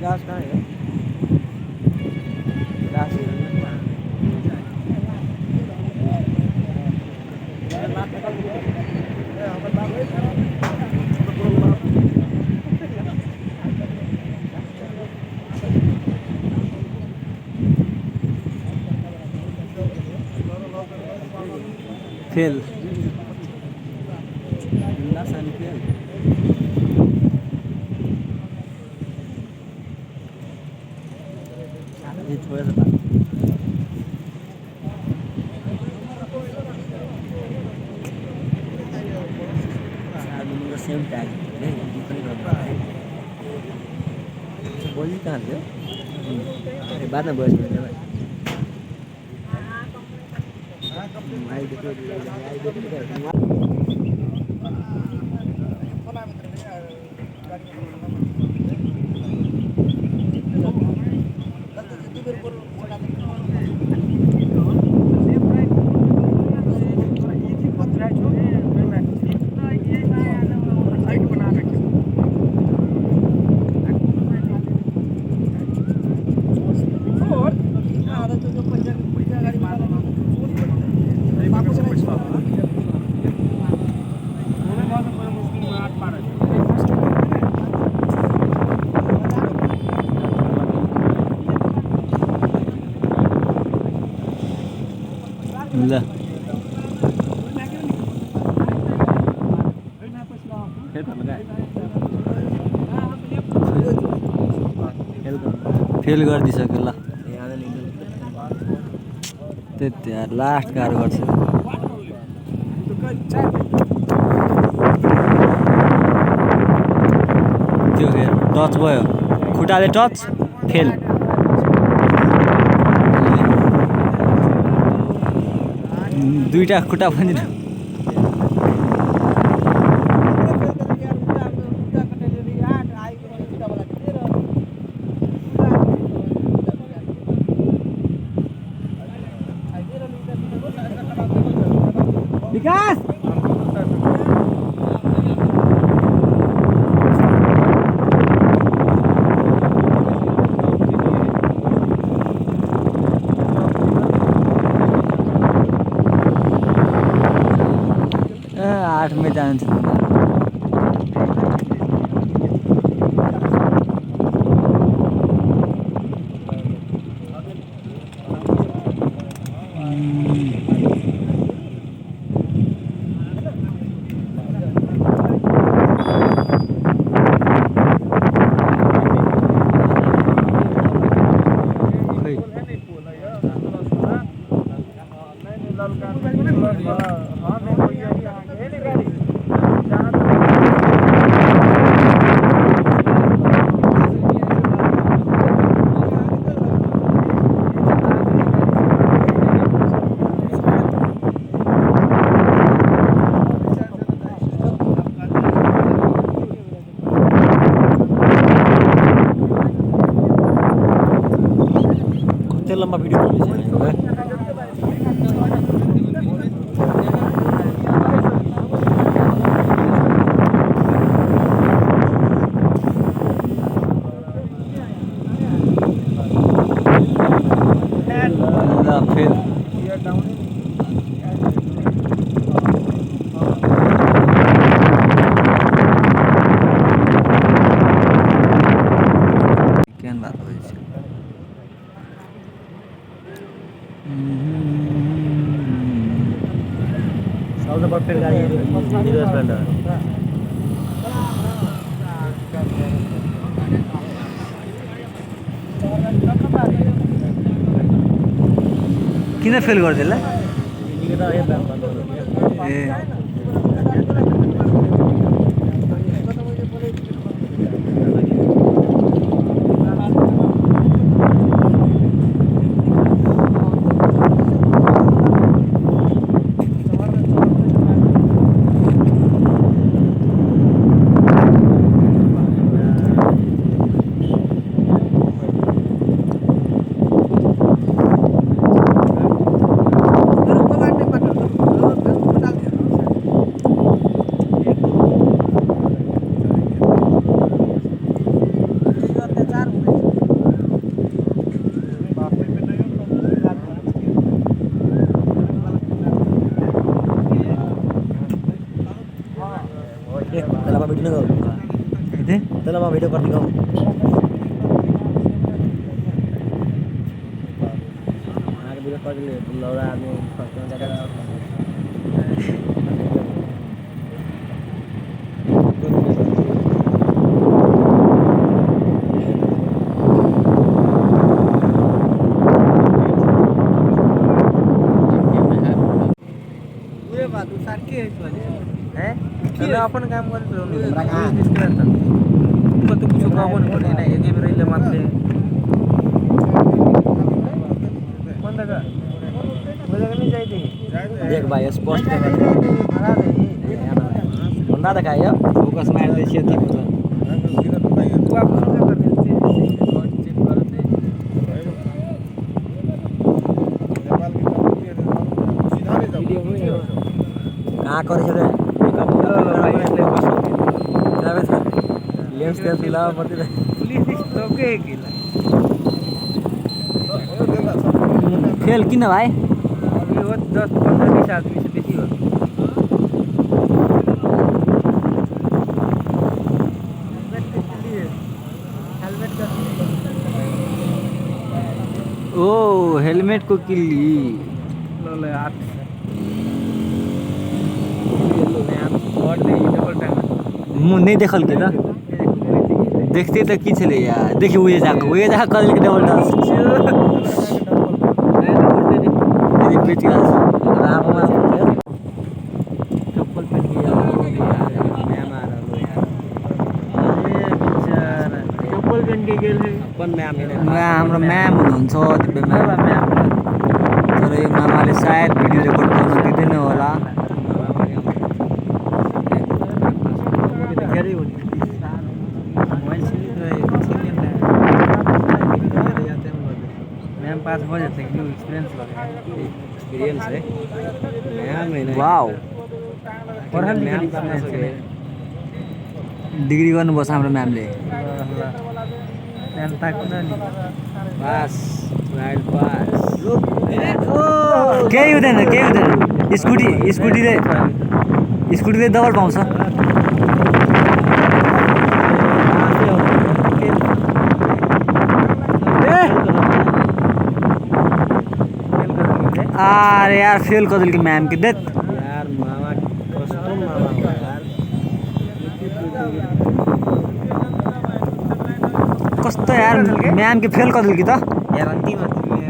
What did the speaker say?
विकास कहाँ है विकास फेल ये थोड़ा सा सेम टैग बोली कहाँ थे बाद में बोल ल फेल गरिदिइसक्यो ल त्यति यार लास्ट गाह्रो गर्छ त्यो टच भयो खुट्टाले टच फेल दुईटा खुट्टा पनि विकास आठ में जान्छ लम्बा भिडियो फिर सबसे परफेक्ट गाड़ी हीरो स्प्लेंडर किन फेल गर्दिला ए म भिडियो न कति तल म भिडियो गर्दै गाउँ आगे भिडियो गर्दै लौरा आदमी फस्टमा जाकर अपन काम गरेर कति कुछ गाउनु पर्दैन एकै बेरैले मात्रै देख भाइ स्पष्ट भन्दा त खायो फोकस मार्दै सेतो हुन्छ कहाँ करेछ रे लेन्स तेल मिलावा पर्दैन फेल किन भाइ 10-15 आदमी से बेसी हो ओ हेलमेट को किल्ली ल हाथ नहीं देखल के त देखते त की छले यार देखि उहे जाके कल के डबल डांस यदि बेच गया राममा चप्पल पहन के मैम आ रहा यार अरे बेचारा चप्पल पहन के गेल है अपन म्याम हाम्रो म्याम हुनुहुन्छ दिव्य म्याम तर यो मामाले सायद भिडियो रेकर्ड गर्न दिँदैन होला धेरै हो नि मोबाइल मैम पास भयो त यो एक्सपिरियन्स भयो एक्सपीरियंस है म्याम हैन वाओ पढाइ म्याम लिखाइ गर्न सक्यो डिग्री गर्नुपर्छ हाम्रो म्यामले त्यहाँ ताक्न नि पास ट्रायल पास केही हुँदैन स्कुटीले डबल पाउँछ अरे यार फेल कर दिल के मैम के देख यार मामा कस्तो मामा हो यार कस्तो यार मैम के फेल कर दिल की तो ग्यारेन्टी मात्र